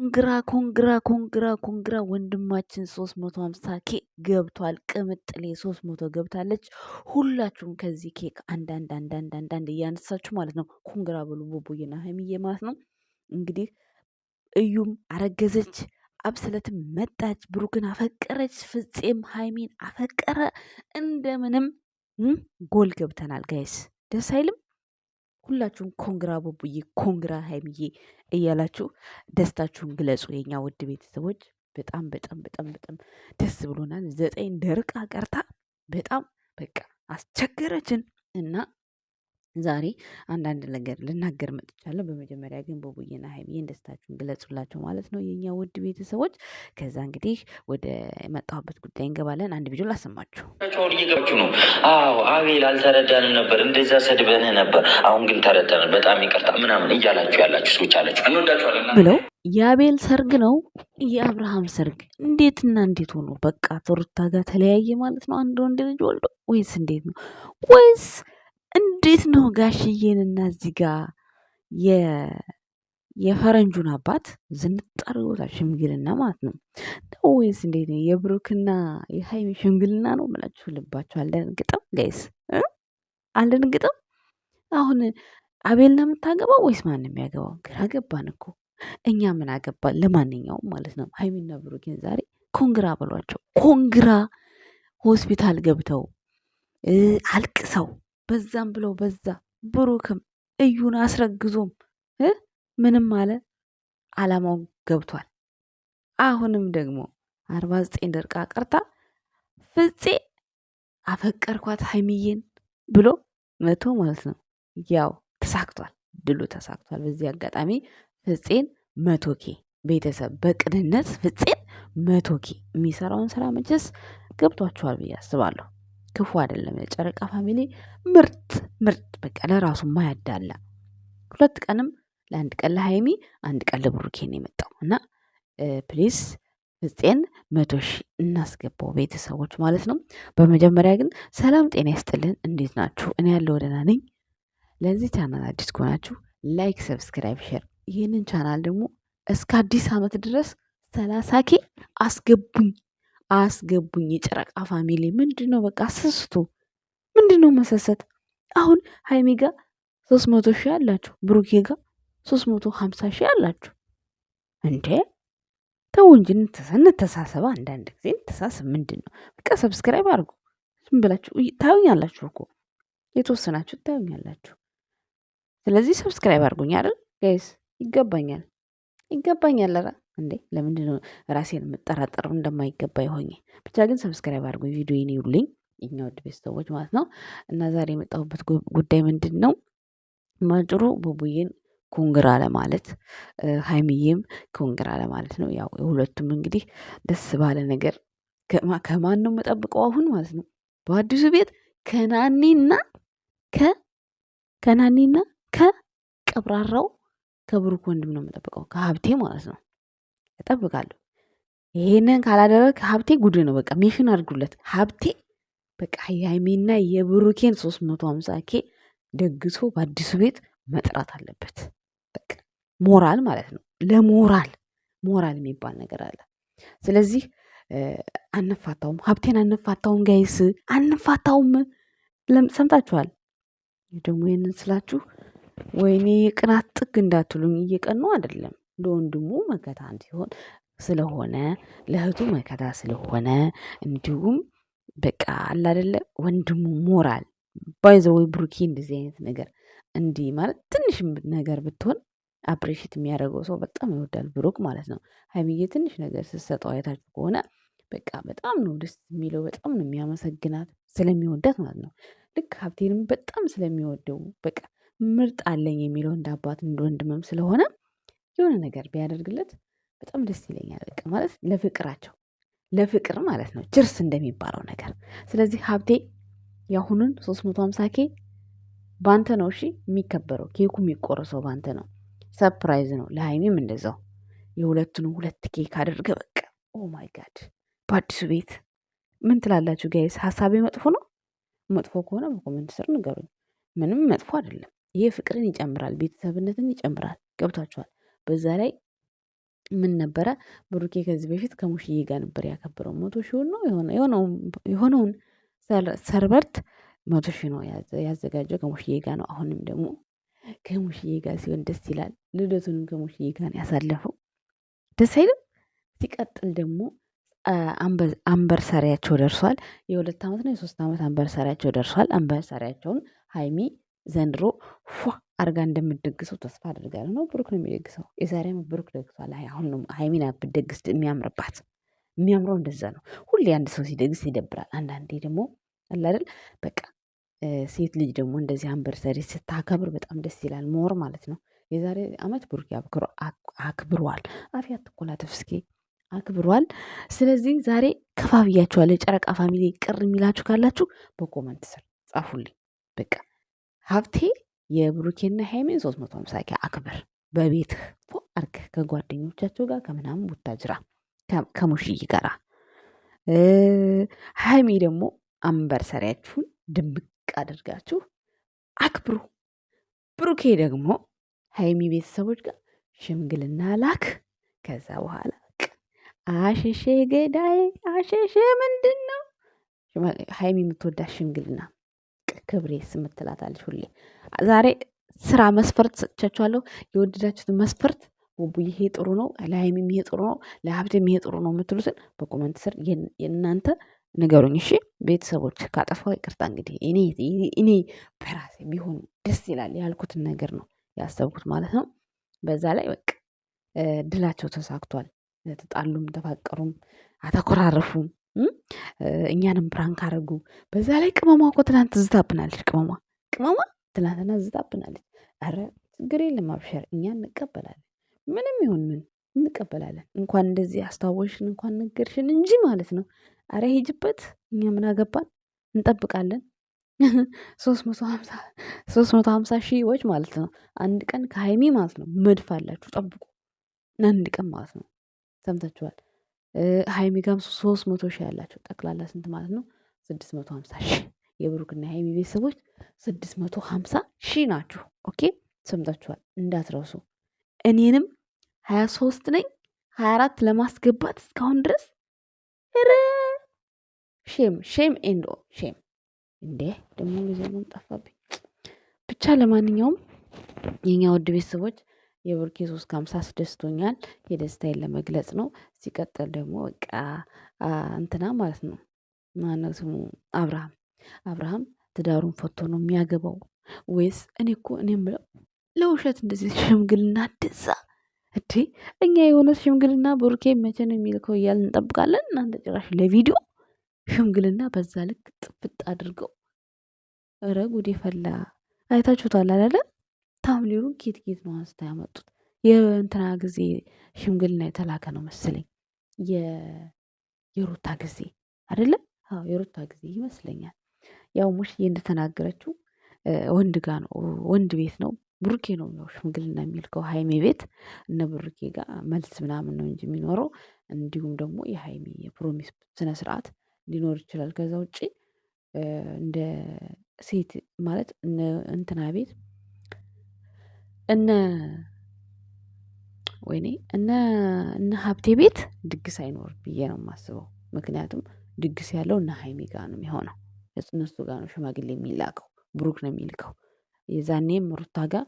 ኮንግራ ወንድማችን 350 ኬክ ገብቷል። ቅምጥሌ 300 ገብታለች። ሁላችሁም ከዚህ ኬክ አንዳንድ እያነሳችሁ ማለት ነው ኮንግራ ብሉ ቡቡዬና ሀይሚዬ ማለት ነው። እንግዲህ እዩም አረገዘች፣ አብስለትም መጣች፣ ብሩክን አፈቀረች፣ ፍፄም ሀይሚን አፈቀረ። እንደምንም ጎል ገብተናል ጋይስ፣ ደስ አይልም? ሁላችሁም ኮንግራ ቡቡዬ፣ ኮንግራ ሀይሚዬ እያላችሁ ደስታችሁን ግለጹ። የኛ ውድ ቤተሰቦች በጣም ደስ ብሎናል። 9 ደርቃ ቀርታ በጣም በቃ አስቸገረችን እና ዛሬ አንዳንድ ነገር ልናገር መጥቻለሁ። በመጀመሪያ ግን ቡቡዬና ሀይሚዬን ደስታችሁን ግለጹላቸው ማለት ነው የኛ ውድ ቤተሰቦች። ከዛ እንግዲህ ወደ መጣሁበት ጉዳይ እንገባለን። አንድ ቪዲዮ ላሰማችሁ። እየገባችሁ ነው። አዎ አቤል አልተረዳንም ነበር፣ እንደዛ ሰድበን ነበር። አሁን ግን ተረዳን፣ በጣም ይቅርታ ምናምን እያላችሁ ያላችሁ ሰዎች አላችሁ። እንወዳችኋለን ብለው የአቤል ሰርግ ነው የአብርሃም ሰርግ እንዴትና እንዴት ሆኖ በቃ ተሩታ ጋር ተለያየ ማለት ነው። አንድ ወንድ ልጅ ወልዶ ወይስ እንዴት ነው? ወይስ እንዴት ነው? ጋሽዬንና እዚህ ጋር የፈረንጁን አባት ዝንጣር ቦታ ሽምግልና ማለት ነው ወይስ እንዴት ነው? የብሩክና የሀይሚ ሽምግልና ነው ብላችሁ ልባችሁ አልደነግጠም? ጋይስ አልደነግጠም? አሁን አቤል ነው የምታገባው ወይስ ማን የሚያገባው? ግራ ገባን እኮ እኛ ምን አገባን? ለማንኛውም ማለት ነው ሀይሚና ብሩክን ዛሬ ኮንግራ በሏቸው። ኮንግራ ሆስፒታል ገብተው አልቅሰው በዛም ብለው በዛ ብሩክም እዩን አስረግዞም ምንም አለ አላማው ገብቷል። አሁንም ደግሞ 49 ደርቃ ቀርታ ፍፄ አፈቀርኳት ሀይሚዬን ብሎ መቶ ማለት ነው። ያው ተሳክቷል፣ ድሉ ተሳክቷል። በዚህ አጋጣሚ ፍፄን 100K ቤተሰብ በቅንነት ፍፄን 100K የሚሰራውን ስራ መቼስ ገብቷችኋል ብዬ አስባለሁ። ክፉ አይደለም። የጨረቃ ፋሚሊ ምርጥ በቃ ለራሱ ማያዳላ 2 ቀንም ለአንድ ቀን ለሀይሚ 1 ቀን ለብሩኬ ነው የመጣው እና ፕሊስ ፍፄን 100 ሺህ እናስገባው ቤተሰቦች ማለት ነው። በመጀመሪያ ግን ሰላም ጤና ይስጥልን። እንዴት ናችሁ? እኔ ያለው ደህና ነኝ። ለዚህ ቻናል አዲስ ከሆናችሁ ላይክ፣ ሰብስክራይብ፣ ሼር ይህንን ቻናል ደግሞ እስከ አዲስ ዓመት ድረስ 30K አስገቡኝ። የጨረቃ ፋሚሊ ምንድን ነው በቃ አሰስቱ። ምንድን ነው መሰሰት? አሁን ሀይሚ ጋር 300 ሺህ አላችሁ፣ ብሩኬ ጋር 350 ሺህ አላችሁ። እንዴ ተው እንጂ እንተሳሰባ። አንዳንድ ጊዜ እንተሳሰብ። ምንድን ነው በቃ ሰብስክራይብ አድርጉ። ዝም ብላችሁ ታዩኛላችሁ እኮ የተወሰናችሁ ታዩኛላችሁ። ስለዚህ ሰብስክራይብ አድርጉኝ አይደል ጋይስ? ይገባኛል። ኧረ እንዴ ለምንድን ነው ራሴን የምጠራጠረው? እንደማይገባ ይሆኝ ብቻ ግን ሰብስክራይብ አድርጉኝ፣ ቪዲዮዬን ይውልኝ የኛ ውድ ቤተሰቦች ማለት ነው። እና ዛሬ የመጣሁበት ጉዳይ ምንድን ነው? ማጭሩ ቡቡዬን ኮንግራ ለማለት ሀይሚዬም ኮንግራ ለማለት ነው። ያው የሁለቱም እንግዲህ ደስ ባለ ነገር ከማን ነው የምጠብቀው አሁን ማለት ነው? በአዲሱ ቤት ከናኒና ከቀብራራው ከብሩክ ወንድም ነው የምጠብቀው፣ ከሀብቴ ማለት ነው እጠብቃለሁ። ይሄንን ካላደረግ ሀብቴ ጉድ ነው። በቃ ሜሽን አድርጉለት ሀብቴ። በቃ የሀይሚና የብሩኬን 350K ደግሶ በአዲሱ ቤት መጥራት አለበት። በቃ ሞራል ማለት ነው። ለሞራል የሚባል ነገር አለ። ስለዚህ አንፋታውም፣ ሀብቴን አንፋታውም፣ ጋይስ አንፋታውም። ሰምታችኋል ደግሞ ይህንን ስላችሁ ወይኔ የቅናት ጥግ እንዳትሉኝ፣ እየቀኑ አይደለም። ለወንድሙ መከታ ሲሆን ስለሆነ ለእህቱ መከታ ስለሆነ እንዲሁም በቃ አለ አይደለ ወንድሙ ሞራል ባይዘወይ ብሩኬ እንደዚህ አይነት ነገር እንዲህ ማለት ትንሽ ነገር ብትሆን አፕሪሺየት የሚያደርገው ሰው በጣም ይወዳል ብሩክ ማለት ነው። ሀይሚዬ ትንሽ ነገር ስትሰጠው አይታችሁ ከሆነ በቃ በጣም ነው ደስ የሚለው፣ በጣም ነው የሚያመሰግናት ስለሚወዳት ማለት ነው። ልክ ሀብቴንም በጣም ስለሚወደው በቃ ምርጥ አለኝ የሚለው እንደ አባት እንደ ወንድምም ስለሆነ የሆነ ነገር ቢያደርግለት በጣም ደስ ይለኛል። በቃ ማለት ለፍቅር ማለት ነው ችርስ እንደሚባለው ነገር። ስለዚህ ሀብቴ የአሁኑን 350K ባንተ ነው እሺ የሚከበረው፣ ኬኩ የሚቆረሰው ባንተ ነው። ሰርፕራይዝ ነው። ለሀይሚም እንደዛው የሁለቱንም 2 ኬክ አድርገ በቃ ኦ ማይ ጋድ። በአዲሱ ቤት ምን ትላላችሁ ጋይስ? ሀሳቤ መጥፎ ነው? መጥፎ ከሆነ በኮመንት ስር ንገሩኝ። ምንም መጥፎ አይደለም። ይሄ ፍቅርን ይጨምራል፣ ቤተሰብነትን ይጨምራል። ገብታችኋል? በዛ ላይ ምን ነበረ ብሩኬ ከዚህ በፊት ከሙሽዬ ጋር ነበር ያከበረው 100 ሺውን ነው የሆነውን ሰርበርት 100 ሺህ ነው ያዘጋጀው ከሙሽዬ ጋር ነው። አሁንም ደግሞ ከሙሽዬ ጋር ሲሆን ደስ ይላል። ልደቱንም ከሙሽዬ ጋር ነው ያሳለፈው። ደስ አይልም? ሲቀጥል ደግሞ አንበርሳሪያቸው ደርሷል። የ2 ዓመት ነው የ3 ዓመት አንበርሳሪያቸው ደርሷል። አንበርሳሪያቸውን ሀይሚ ዘንድሮ ፏ አርጋ እንደምትደግሰው ተስፋ አድርጋለሁ። ነው ብሩክ ነው የሚደግሰው። የዛሬ ዓመት ብሩክ ደግሷል። አሁን ነው ሀይሚን ብትደግስ የሚያምርባት። የሚያምረው እንደዛ ነው። ሁሌ አንድ ሰው ሲደግስ ይደብራል። አንዳንዴ ደግሞ አለ አይደል በቃ ሴት ልጅ ደግሞ እንደዚህ አንበርሰሪ ስታከብር በጣም ደስ ይላል። ሞር ማለት ነው። የዛሬ ዓመት ብሩክ አክብሯል። አፍ አትኮላተፍ እስኪ አክብሯል። ስለዚህ ዛሬ ከፋ ብያችኋለሁ። የጨረቃ ፋሚሊ ቅር የሚላችሁ ካላችሁ በኮመንት ስር ጻፉልኝ። በቃ ሀብቴ የብሩኬና ሃይሜን 350 ኬ አክብር በቤትህ አርገህ ከጓደኞቻቸው ጋር ከምናምን ቡታጅራ ከሙሽዬ ጋራ ሃይሜ ደግሞ አንበርሰሪያችሁን ድምቅ አድርጋችሁ አክብሩ። ብሩኬ ደግሞ ሃይሚ ቤተሰቦች ጋር ሽምግልና ላክ። ከዛ በኋላ አሸሼ ገዳይ አሸሼ ምንድን ነው ሃይሚ የምትወዳት ሽምግልና ክብሬስ የምትላታለች ሁሌ። ዛሬ ስራ መስፈርት ሰጥቻችኋለሁ። የወደዳችሁትን መስፈርት ቡቡዬ ይሄ ጥሩ ነው፣ ለሃይሚም ይሄ ጥሩ ነው፣ ለሀብቴም ይሄ ጥሩ ነው የምትሉትን በኮመንት ስር የእናንተ ንገሩኝ። እሺ ቤተሰቦች ካጠፋው ይቅርታ። እንግዲህ እኔ በራሴ ቢሆኑ ደስ ይላል ያልኩትን ነገር ነው ያሰብኩት ማለት ነው። በዛ ላይ በቃ ድላቸው ተሳክቷል። ተጣሉም ተፋቀሩም አተኮራረፉም እኛንም ፕራንክ አረጉ። በዛ ላይ ቅመሟ እኮ ትናንት ዝታብናለች። ቅመሟ ትናንትና ዝታብናለች። አረ ችግር የለም አብሸር፣ እኛ እንቀበላለን። ምንም ይሁን ምን እንቀበላለን። እንኳን እንደዚህ አስታወሽን እንኳን ነገርሽን እንጂ ማለት ነው። አረ ሂጅበት፣ እኛ ምን አገባን? እንጠብቃለን። 350 ሺዎች ማለት ነው። አንድ ቀን ከሃይሚ ማለት ነው መድፍ አላችሁ ጠብቁ። አንድ ቀን ማለት ነው። ሰምታችኋል። ሃይሚ ጋም 300 ሺህ ያላቸው ጠቅላላ ስንት ማለት ነው? 650 ሺህ። የብሩክና ሃይሚ ቤተሰቦች 650 ሺህ ናችሁ። ኦኬ ሰምታችኋል፣ እንዳትረሱ። እኔንም 23 ነኝ 24 ለማስገባት እስካሁን ድረስ ሼም ኤንድ ሼም። እንዴ ደግሞ ጊዜ ነው ጠፋብኝ። ብቻ ለማንኛውም የኛ ውድ ቤተሰቦች የብሩኬ 350 አስደስቶኛል። የደስታዬን ለመግለጽ ነው። ሲቀጥል ደግሞ በቃ እንትና ማለት ነው ማነው ስሙ አብርሃም ትዳሩን ፈቶ ነው የሚያገባው ወይስ? እኔ የምለው ለውሸት እንደዚህ ሽምግልና እንደዛ እንዴ? እኛ የሆነ ሽምግልና ብሩኬ መቼ ነው የሚልከው እያልን እንጠብቃለን። እናንተ ጭራሽ ለቪዲዮ ሽምግልና በዛ ልክ ጥፍጥ አድርገው። ኧረ ጉዴ ፈላ። አይታችሁታል አይደለ? ታምሌሩ ኬት ነው አንስታ ያመጡት። የእንትና ጊዜ ሽምግልና የተላከ ነው መሰለኝ። የሩታ ጊዜ አይደለ? አዎ የሩታ ጊዜ ይመስለኛል። ያው ሙሽዬ እንደተናገረችው ወንድ ጋ ነው፣ ወንድ ቤት ነው። ብሩኬ ነው ያው ሽምግልና የሚልከው ሃይሜ ቤት እነ ብሩኬ ጋር መልስ ምናምን ነው እንጂ የሚኖረው። እንዲሁም ደግሞ የሃይሜ የፕሮሚስ ስነ ስርዓት ሊኖር ይችላል። ከዛ ውጪ እንደ ሴት ማለት እንትና ቤት እነ ሀብቴ ቤት ድግስ አይኖርም ብዬ ነው የማስበው። ምክንያቱም ድግስ ያለው እነ ሃይሜ ጋር ነው የሚሆነው። እነሱ ጋር ነው ሽማግሌ የሚላከው፣ ብሩክ ነው የሚልከው። የዛኔም ሩታ ጋር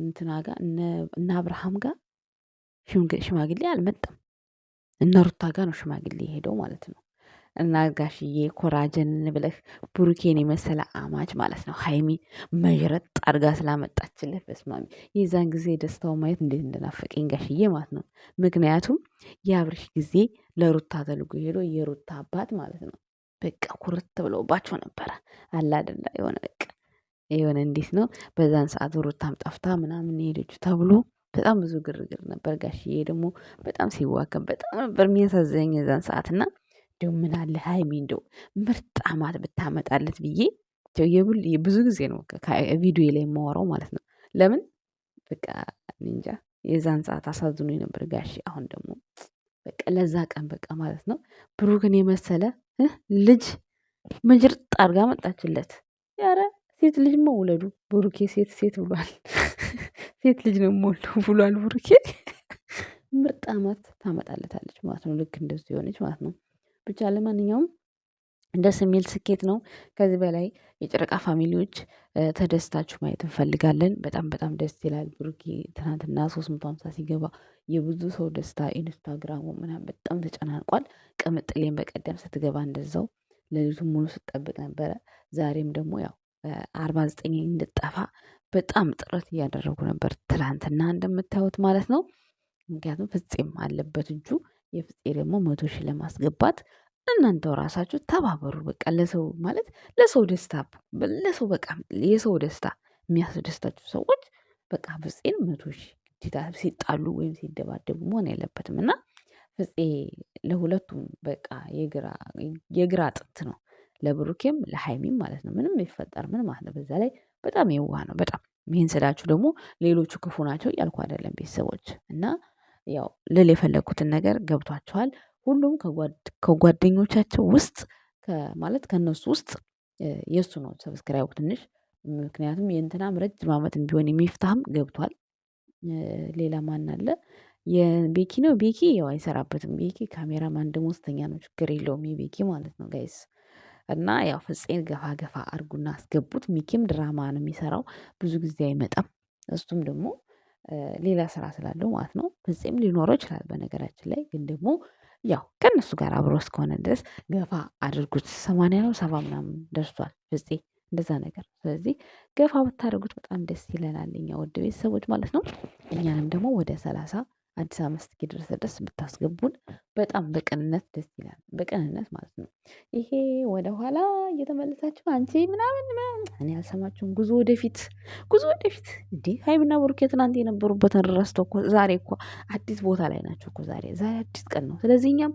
እንትና ጋር እነ አብርሃም ጋር ሽማግሌ አልመጣም። እነ ሩታ ጋር ነው ሽማግሌ የሄደው ማለት ነው። እና ጋሽዬ ኮራጀን ብለህ ብሩኬን የመሰለ አማች ማለት ነው ሃይሚ መዥረጥ አድርጋ ስላመጣችልህ በስማሚ የዛን ጊዜ ደስታው ማየት እንዴት እንደናፈቀኝ ጋሽዬ ማለት ነው። ምክንያቱም የአብርሽ ጊዜ ለሩታ ተልጎ ሄዶ የሩታ አባት ማለት ነው በቃ ኩርት ብለውባቸው ነበረ። አላደላ የሆነ በቃ የሆነ እንዴት ነው በዛን ሰዓት ሩታም ጠፍታ ምናምን ሄደች ተብሎ በጣም ብዙ ግርግር ነበር። ጋሽዬ ደግሞ በጣም ሲዋከብ በጣም ነበር የሚያሳዝነኝ የዛን ሰዓት። እና እንደው ምን አለ ሃይሚ እንደው ምርጥ አማት ብታመጣለት ብዬ ብዙ ጊዜ ነው ቪዲዮ ላይ የማወራው ማለት ነው። ለምን በቃ እንጃ የዛን ሰዓት አሳዝኖኝ ነበር ጋሽ። አሁን ደግሞ በቃ ለዛ ቀን በቃ ማለት ነው ብሩክን የመሰለ ልጅ ምጅርጥ አድርጋ መጣችለት። ያረ ሴት ልጅ መውለዱ ብሩኬ ሴት ብሏል። ሴት ልጅ ነው የምወልደው ብሏል ብሩኬ። ምርጥ አመት ታመጣለታለች ማለት ነው። ልክ እንደዚህ የሆነች ማለት ነው። ብቻ ለማንኛውም ደስ የሚል ስኬት ነው። ከዚህ በላይ የጨረቃ ፋሚሊዎች ተደስታችሁ ማየት እንፈልጋለን። በጣም በጣም ደስ ይላል። ብሩኬ ትናንትና 350 ሲገባ የብዙ ሰው ደስታ ኢንስታግራሙ ምናምን በጣም ተጨናንቋል። ቅምጥሌን በቀደም ስትገባ እንደዛው ሌሊቱን ሙሉ ስትጠብቅ ነበረ። ዛሬም ደግሞ ያው 49 እንድጠፋ በጣም ጥረት እያደረጉ ነበር ትላንትና እንደምታዩት ማለት ነው። ምክንያቱም ፍፄም አለበት እጁ የፍፄ ደግሞ 100 ሺህ ለማስገባት እናንተው ራሳችሁ ተባበሩ። በቃ ለሰው ማለት ለሰው ደስታ ለሰው በቃ የሰው ደስታ የሚያስደስታችሁ ሰዎች በቃ ፍፄን 100 ሺህ ሲጣሉ ወይም ሲደባደቡ መሆን የለበትም። እና ፍፄ ለሁለቱም በቃ የግራ አጥንት ነው። ለብሩኬም ለሃይሚም ማለት ነው። ምንም ይፈጠር ምን ማለት ነው። በዛ ላይ በጣም የዋህ ነው። በጣም ይህን ስላችሁ ደግሞ ሌሎቹ ክፉ ናቸው እያልኩ አይደለም ቤተሰቦች። እና ያው ልል የፈለግኩትን ነገር ገብቷቸዋል። ሁሉም ከጓደኞቻቸው ውስጥ ማለት ከእነሱ ውስጥ የእሱ ነው ሰብስክራይቡ ትንሽ። ምክንያቱም የእንትናም ረጅም ዓመትም ቢሆን የሚፍታህም ገብቷል። ሌላ ማን አለ? የቤኪ ነው። ቤኪ ያው አይሰራበትም። ቤኪ ካሜራማን ደሞዝተኛ ነው። ችግር የለውም የቤኪ ማለት ነው ጋይስ። እና ያው ፍፄን ገፋ ገፋ አርጉና አስገቡት። ሚኪም ድራማ ነው የሚሰራው፣ ብዙ ጊዜ አይመጣም። እሱም ደግሞ ሌላ ስራ ስላለው ማለት ነው። ፍፄም ሊኖረው ይችላል በነገራችን ላይ ግን ደግሞ ያው ከእነሱ ጋር አብሮ እስከሆነ ድረስ ገፋ አድርጉት። 80 ነው 70 ምናምን ደርሷል ፍፄ እንደዛ ነገር። ስለዚህ ገፋ ብታደርጉት በጣም ደስ ይለናል እኛ ውድ ቤተሰቦች ማለት ነው። እኛንም ደግሞ ወደ 30 አዲስ ዓመት እስኪደርስ ድረስ ብታስገቡን በጣም በቅንነት ደስ ይላል። በቅንነት ማለት ነው። ይሄ ወደ ኋላ እየተመለሳችሁ አንቺ ምናምን እኔ አልሰማችሁም። ጉዞ ወደፊት፣ ጉዞ ወደፊት። እንዴ ሀይሚና ብሩኬ ትናንት የነበሩበትን ረስተው እኮ ዛሬ እኮ አዲስ ቦታ ላይ ናቸው እኮ ዛሬ አዲስ ቀን ነው። ስለዚህ እኛም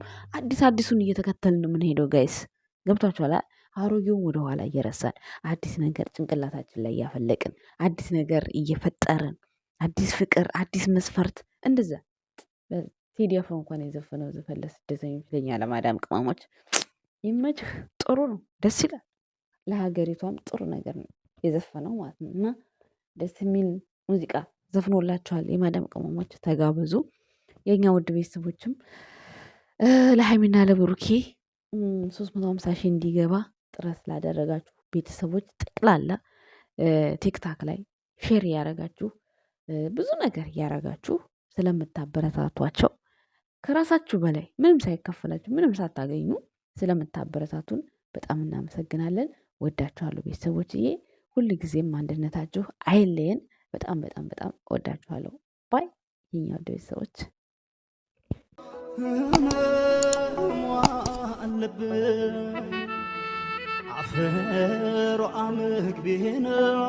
አዲሱን እየተከተልን ነው የምንሄደው ጋይስ። ገብቷችኋል? አሮጌውን ወደኋላ እየረሳን አዲስ ነገር ጭንቅላታችን ላይ እያፈለቅን አዲስ ነገር እየፈጠርን አዲስ ፍቅር አዲስ መስፈርት እንደዛ። ቴዲ አፍሮ እንኳን የዘፈነው ዘፈን ለስደተኞች ለኛ ለማዳም ቅመሞች ይመችህ። ጥሩ ነው፣ ደስ ይላል። ለሀገሪቷም ጥሩ ነገር ነው የዘፈነው ማለት ነው። እና ደስ የሚል ሙዚቃ ዘፍኖላችኋል የማዳም ቅመሞች፣ ተጋበዙ። የእኛ ውድ ቤተሰቦችም ለሀይሚና ለብሩኬ 350 ሺህ እንዲገባ ጥረት ስላደረጋችሁ ቤተሰቦች ጠቅላላ ቲክታክ ላይ ሼር እያረጋችሁ ብዙ ነገር እያረጋችሁ ስለምታበረታቷቸው ከራሳችሁ በላይ ምንም ሳይከፈላችሁ ምንም ሳታገኙ ስለምታበረታቱን በጣም እናመሰግናለን። ወዳችኋለሁ ቤተሰቦችዬ። ሁል ጊዜም አንድነታችሁ አይለየን። በጣም በጣም በጣም ወዳችኋለሁ። ባይ የኛ ወደ ቤተሰቦች አፈሮ አመግቤ ነው